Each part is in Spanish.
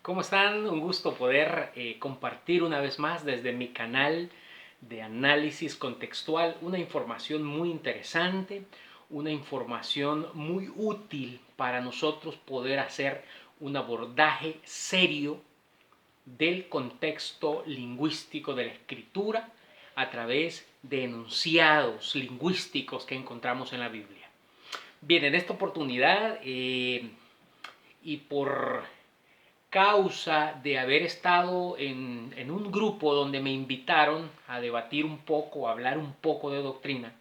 ¿Cómo están? Un gusto poder compartir una vez más desde mi canal de análisis contextual una información muy interesante, una información muy útil para nosotros poder hacer un abordaje serio del contexto lingüístico de la escritura a través de enunciados lingüísticos que encontramos en la Biblia. Bien, en esta oportunidad y por causa de haber estado en un grupo donde me invitaron a debatir un poco, a hablar un poco de doctrina,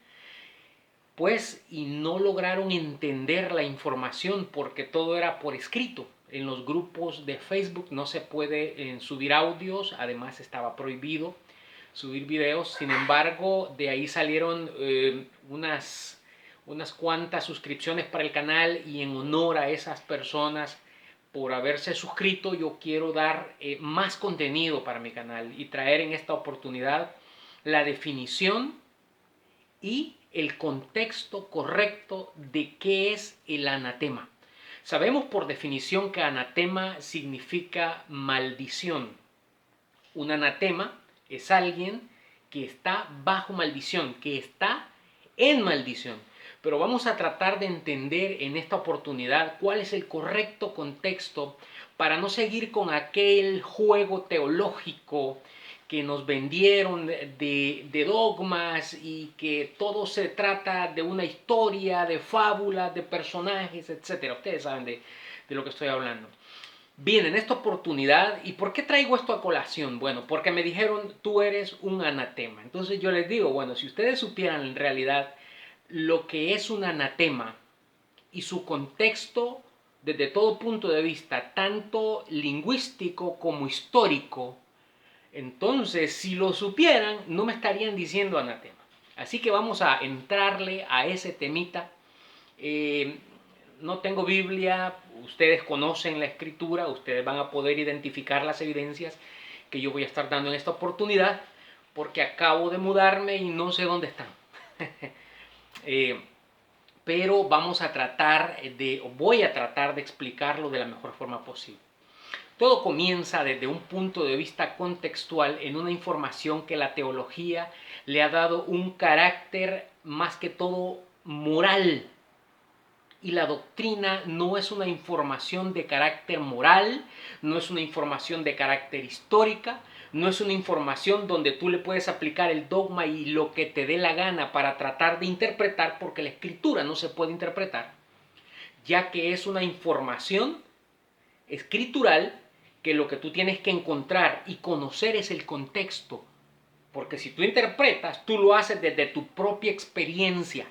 pues y no lograron entender la información porque todo era por escrito. En los grupos de Facebook no se puede subir audios, además estaba prohibido subir videos. Sin embargo, de ahí salieron unas cuantas suscripciones para el canal y en honor a esas personas por haberse suscrito, yo quiero dar más contenido para mi canal y traer en esta oportunidad la definición y el contexto correcto de qué es el anatema. Sabemos por definición que anatema significa maldición. Un anatema es alguien que está bajo maldición, que está en maldición. Pero vamos a tratar de entender en esta oportunidad cuál es el correcto contexto para no seguir con aquel juego teológico que nos vendieron de dogmas y que todo se trata de una historia, de fábulas, de personajes, etc. Ustedes saben de lo que estoy hablando. Bien, en esta oportunidad, ¿y por qué traigo esto a colación? Bueno, porque me dijeron, tú eres un anatema. Entonces yo les digo, bueno, si ustedes supieran en realidad lo que es un anatema y su contexto desde todo punto de vista, tanto lingüístico como histórico, entonces si lo supieran no me estarían diciendo anatema. Así que vamos a entrarle a ese temita. No tengo Biblia, ustedes conocen la escritura, ustedes van a poder identificar las evidencias que yo voy a estar dando en esta oportunidad, porque acabo de mudarme y no sé dónde están. Pero voy a tratar de explicarlo de la mejor forma posible. Todo comienza desde un punto de vista contextual en una información que la teología le ha dado un carácter más que todo moral. Y la doctrina no es una información de carácter moral, no es una información de carácter histórica, no es una información donde tú le puedes aplicar el dogma y lo que te dé la gana para tratar de interpretar, porque la escritura no se puede interpretar, ya que es una información escritural que lo que tú tienes que encontrar y conocer es el contexto. Porque si tú interpretas, tú lo haces desde tu propia experiencia.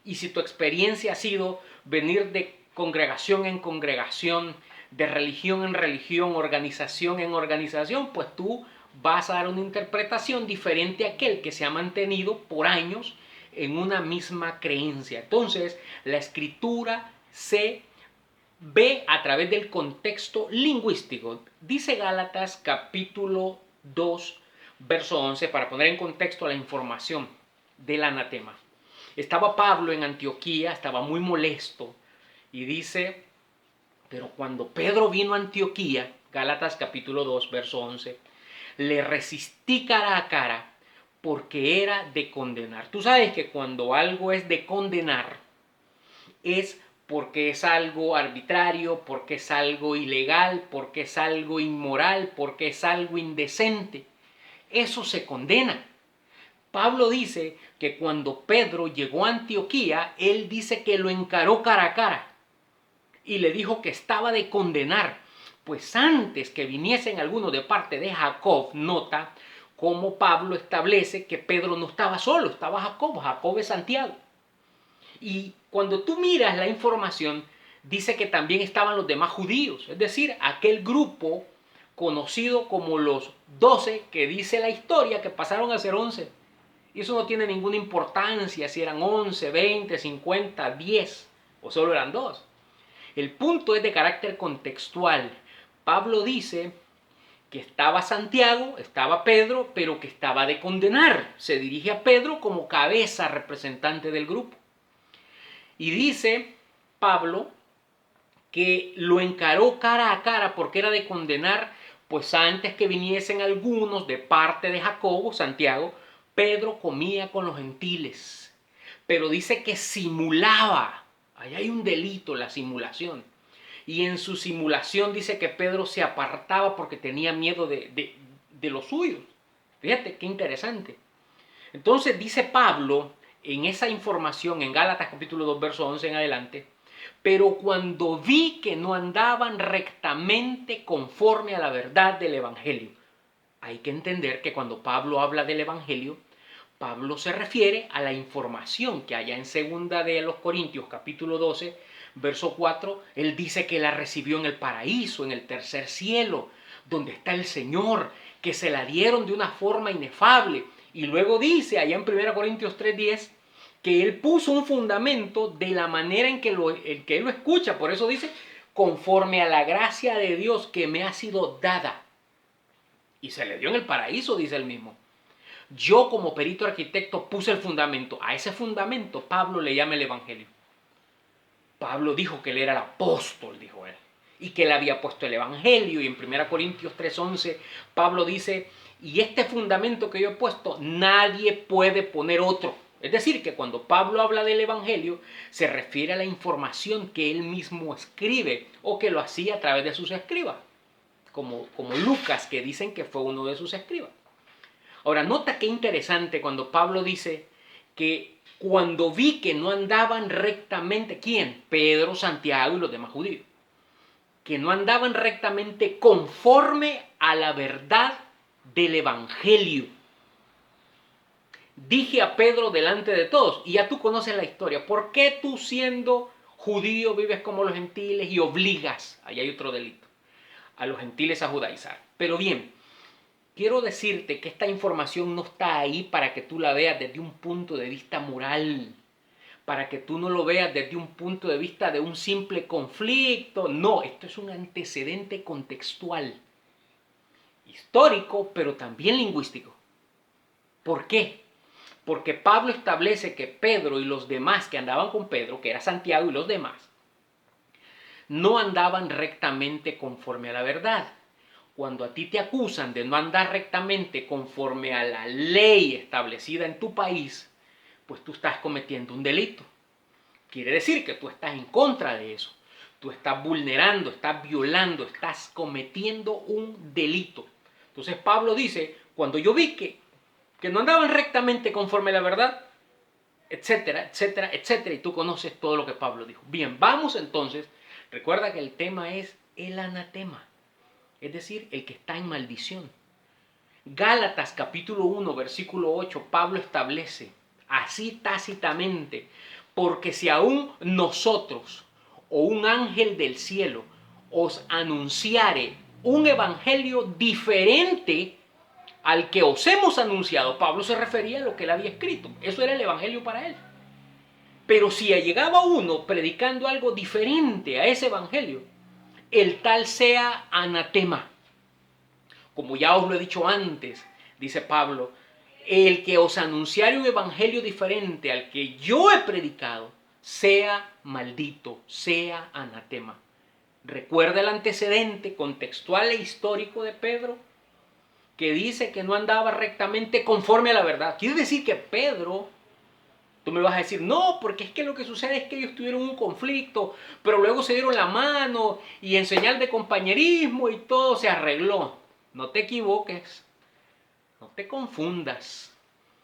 Y si tu experiencia ha sido venir de congregación en congregación, de religión en religión, organización en organización, pues tú vas a dar una interpretación diferente a aquel que se ha mantenido por años en una misma creencia. Entonces, la escritura se ve a través del contexto lingüístico. Dice Gálatas capítulo 2, verso 11, para poner en contexto la información del anatema. Estaba Pablo en Antioquía, estaba muy molesto y dice, pero cuando Pedro vino a Antioquía, Gálatas capítulo 2, verso 11, le resistí cara a cara porque era de condenar. Tú sabes que cuando algo es de condenar, es porque es algo arbitrario, porque es algo ilegal, porque es algo inmoral, porque es algo indecente. Eso se condena. Pablo dice que cuando Pedro llegó a Antioquía, él dice que lo encaró cara a cara y le dijo que estaba de condenar. Pues antes que viniesen algunos de parte de Jacob, nota cómo Pablo establece que Pedro no estaba solo, estaba Jacob, Jacob es Santiago. Y cuando tú miras la información, dice que también estaban los demás judíos, es decir, aquel grupo conocido como los 12 que dice la historia que pasaron a ser 11. Y eso no tiene ninguna importancia si eran 11, 20, 50, 10 o solo eran 2. El punto es de carácter contextual. Pablo dice que estaba Santiago, estaba Pedro, pero que estaba de condenar. Se dirige a Pedro como cabeza representante del grupo. Y dice Pablo que lo encaró cara a cara porque era de condenar, pues antes que viniesen algunos de parte de Jacobo, Santiago, Pedro comía con los gentiles. Pero dice que simulaba. Ahí hay un delito, la simulación. Y en su simulación dice que Pedro se apartaba porque tenía miedo de los suyos. Fíjate qué interesante. Entonces dice Pablo en esa información en Gálatas capítulo 2 verso 11 en adelante: pero cuando vi que no andaban rectamente conforme a la verdad del Evangelio. Hay que entender que cuando Pablo habla del Evangelio, Pablo se refiere a la información que allá en segunda de los Corintios capítulo 12 verso 4, él dice que la recibió en el paraíso, en el tercer cielo, donde está el Señor, que se la dieron de una forma inefable. Y luego dice allá en 1 Corintios 3:10 que él puso un fundamento de la manera en que él lo escucha. Por eso dice, conforme a la gracia de Dios que me ha sido dada. Y se le dio en el paraíso, dice él mismo. Yo como perito arquitecto puse el fundamento. A ese fundamento Pablo le llama el Evangelio. Pablo dijo que él era el apóstol, dijo él, y que él había puesto el Evangelio. Y en 1 Corintios 3:11 Pablo dice, y este fundamento que yo he puesto, nadie puede poner otro. Es decir, que cuando Pablo habla del Evangelio, se refiere a la información que él mismo escribe o que lo hacía a través de sus escribas, como Lucas, que dicen que fue uno de sus escribas. Ahora, nota qué interesante cuando Pablo dice que cuando vi que no andaban rectamente, ¿quién? Pedro, Santiago y los demás judíos. Que no andaban rectamente conforme a la verdad del Evangelio. Dije a Pedro delante de todos, y ya tú conoces la historia, ¿por qué tú siendo judío vives como los gentiles y obligas, ahí hay otro delito, a los gentiles a judaizar? Pero bien, quiero decirte que esta información no está ahí para que tú la veas desde un punto de vista moral, para que tú no lo veas desde un punto de vista de un simple conflicto. No, esto es un antecedente contextual, histórico, pero también lingüístico. ¿Por qué? Porque Pablo establece que Pedro y los demás que andaban con Pedro, que era Santiago y los demás, no andaban rectamente conforme a la verdad. Cuando a ti te acusan de no andar rectamente conforme a la ley establecida en tu país, pues tú estás cometiendo un delito. Quiere decir que tú estás en contra de eso. Tú estás vulnerando, estás violando, estás cometiendo un delito. Entonces Pablo dice, cuando yo vi que no andaban rectamente conforme a la verdad, etcétera, etcétera, etcétera, y tú conoces todo lo que Pablo dijo. Bien, vamos entonces, recuerda que el tema es el anatema, es decir, el que está en maldición. Gálatas capítulo 1, versículo 8, Pablo establece así tácitamente, porque si aún nosotros o un ángel del cielo os anunciare un evangelio diferente al que os hemos anunciado, Pablo se refería a lo que él había escrito, eso era el evangelio para él. Pero si llegaba uno predicando algo diferente a ese evangelio, el tal sea anatema. Como ya os lo he dicho antes, dice Pablo, el que os anunciare un evangelio diferente al que yo he predicado, sea maldito, sea anatema. Recuerda el antecedente contextual e histórico de Pedro, que dice que no andaba rectamente conforme a la verdad. Quiere decir que Pedro, tú me vas a decir, no, porque es que lo que sucede es que ellos tuvieron un conflicto, pero luego se dieron la mano y en señal de compañerismo y todo se arregló. No te equivoques, no te confundas.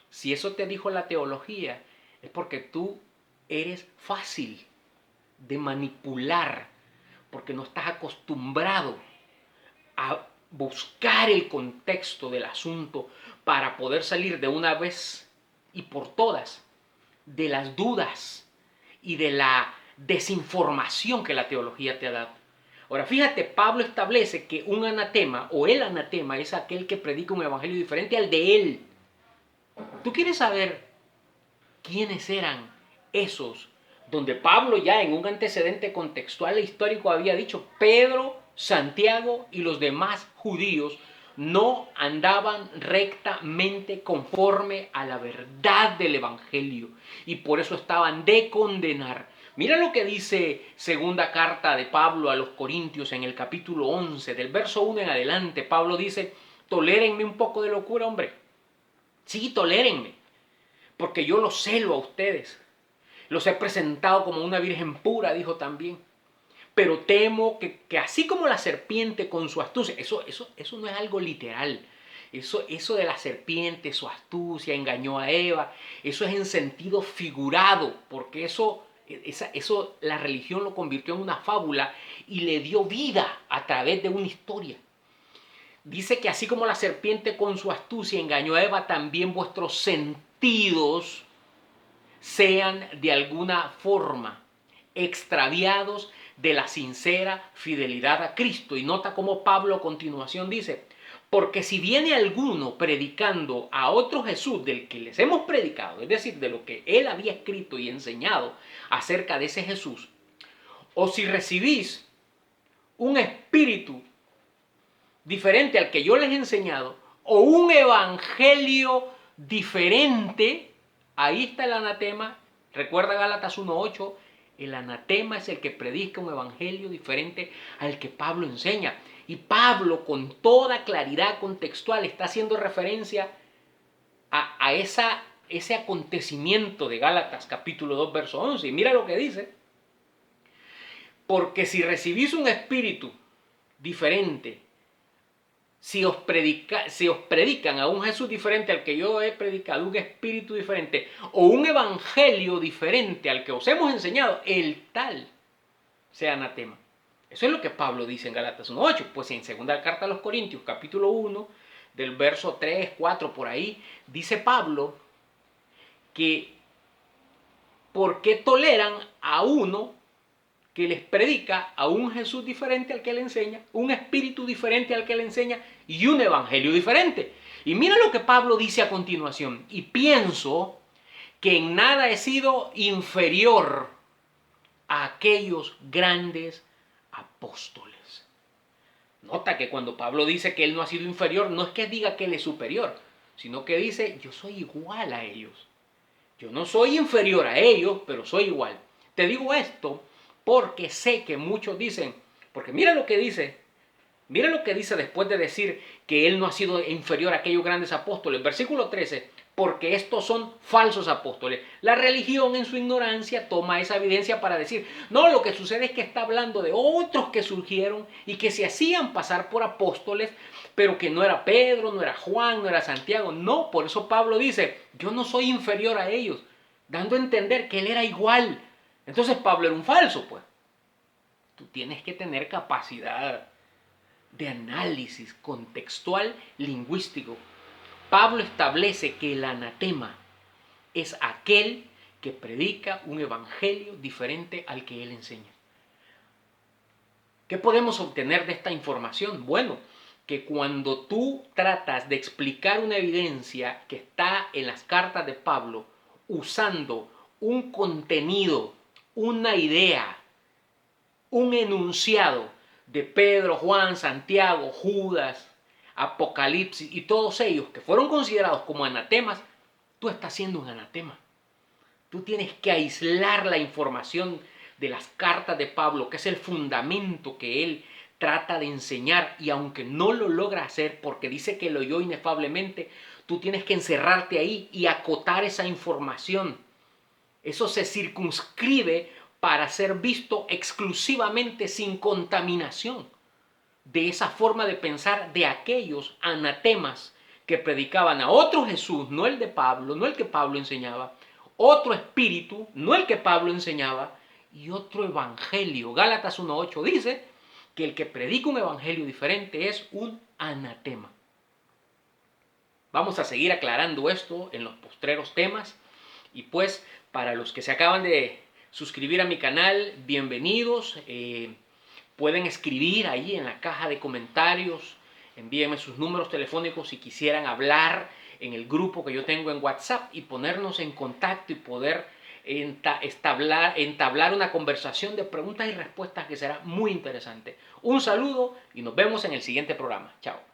Si eso te dijo la teología, es porque tú eres fácil de manipular, porque no estás acostumbrado a buscar el contexto del asunto para poder salir de una vez y por todas de las dudas y de la desinformación que la teología te ha dado. Ahora, fíjate, Pablo establece que un anatema o el anatema es aquel que predica un evangelio diferente al de él. ¿Tú quieres saber quiénes eran esos? Donde Pablo ya en un antecedente contextual e histórico había dicho, Pedro, Santiago y los demás judíos no andaban rectamente conforme a la verdad del evangelio y por eso estaban de condenar. Mira lo que dice segunda carta de Pablo a los Corintios en el capítulo 11, del verso 1 en adelante. Pablo dice, tolérenme un poco de locura, hombre. Sí, tolérenme, porque yo los celo a ustedes. Los he presentado como una virgen pura, dijo también. Pero temo que así como la serpiente con su astucia, eso no es algo literal. Eso de la serpiente, su astucia, engañó a Eva, eso es en sentido figurado, porque eso la religión lo convirtió en una fábula y le dio vida a través de una historia. Dice que así como la serpiente con su astucia engañó a Eva, también vuestros sentidos sean de alguna forma extraviados de la sincera fidelidad a Cristo. Y nota cómo Pablo a continuación dice, porque si viene alguno predicando a otro Jesús del que les hemos predicado, es decir, de lo que él había escrito y enseñado acerca de ese Jesús, o si recibís un espíritu diferente al que yo les he enseñado, o un evangelio diferente, ahí está el anatema. Recuerda Gálatas 1:8, el anatema es el que predica un evangelio diferente al que Pablo enseña. Y Pablo, con toda claridad contextual, está haciendo referencia a ese acontecimiento de Gálatas capítulo 2, verso 11. Y mira lo que dice. Porque si recibís un espíritu diferente, si os predican a un Jesús diferente al que yo he predicado, un espíritu diferente, o un evangelio diferente al que os hemos enseñado, el tal sea anatema. Eso es lo que Pablo dice en Gálatas 1:8. Pues en segunda carta a los Corintios, capítulo 1, del verso 3, 4, por ahí, dice Pablo que ¿por qué toleran a uno que les predica a un Jesús diferente al que le enseña, un espíritu diferente al que le enseña y un evangelio diferente? Y mira lo que Pablo dice a continuación. Y pienso que en nada he sido inferior a aquellos grandes apóstoles. Nota que cuando Pablo dice que él no ha sido inferior, no es que diga que él es superior, sino que dice, yo soy igual a ellos. Yo no soy inferior a ellos, pero soy igual. Te digo esto porque sé que muchos dicen, porque mira lo que dice después de decir que él no ha sido inferior a aquellos grandes apóstoles. Versículo 13, porque estos son falsos apóstoles. La religión en su ignorancia toma esa evidencia para decir, no, lo que sucede es que está hablando de otros que surgieron y que se hacían pasar por apóstoles, pero que no era Pedro, no era Juan, no era Santiago. No, por eso Pablo dice, yo no soy inferior a ellos, dando a entender que él era igual. Entonces Pablo era un falso, pues. Tú tienes que tener capacidad de análisis contextual lingüístico. Pablo establece que el anatema es aquel que predica un evangelio diferente al que él enseña. ¿Qué podemos obtener de esta información? Bueno, que cuando tú tratas de explicar una evidencia que está en las cartas de Pablo usando un contenido, una idea, un enunciado de Pedro, Juan, Santiago, Judas, Apocalipsis y todos ellos que fueron considerados como anatemas, tú estás siendo un anatema. Tú tienes que aislar la información de las cartas de Pablo, que es el fundamento que él trata de enseñar, y aunque no lo logra hacer porque dice que lo oyó inefablemente, tú tienes que encerrarte ahí y acotar esa información. Eso se circunscribe para ser visto exclusivamente sin contaminación de esa forma de pensar de aquellos anatemas que predicaban a otro Jesús, no el de Pablo, no el que Pablo enseñaba, otro espíritu, no el que Pablo enseñaba, y otro evangelio. Gálatas 1:8 dice que el que predica un evangelio diferente es un anatema. Vamos a seguir aclarando esto en los postreros temas, y pues para los que se acaban de suscribir a mi canal, bienvenidos. Pueden escribir ahí en la caja de comentarios, envíenme sus números telefónicos si quisieran hablar en el grupo que yo tengo en WhatsApp y ponernos en contacto y poder entablar una conversación de preguntas y respuestas que será muy interesante. Un saludo y nos vemos en el siguiente programa. Chao.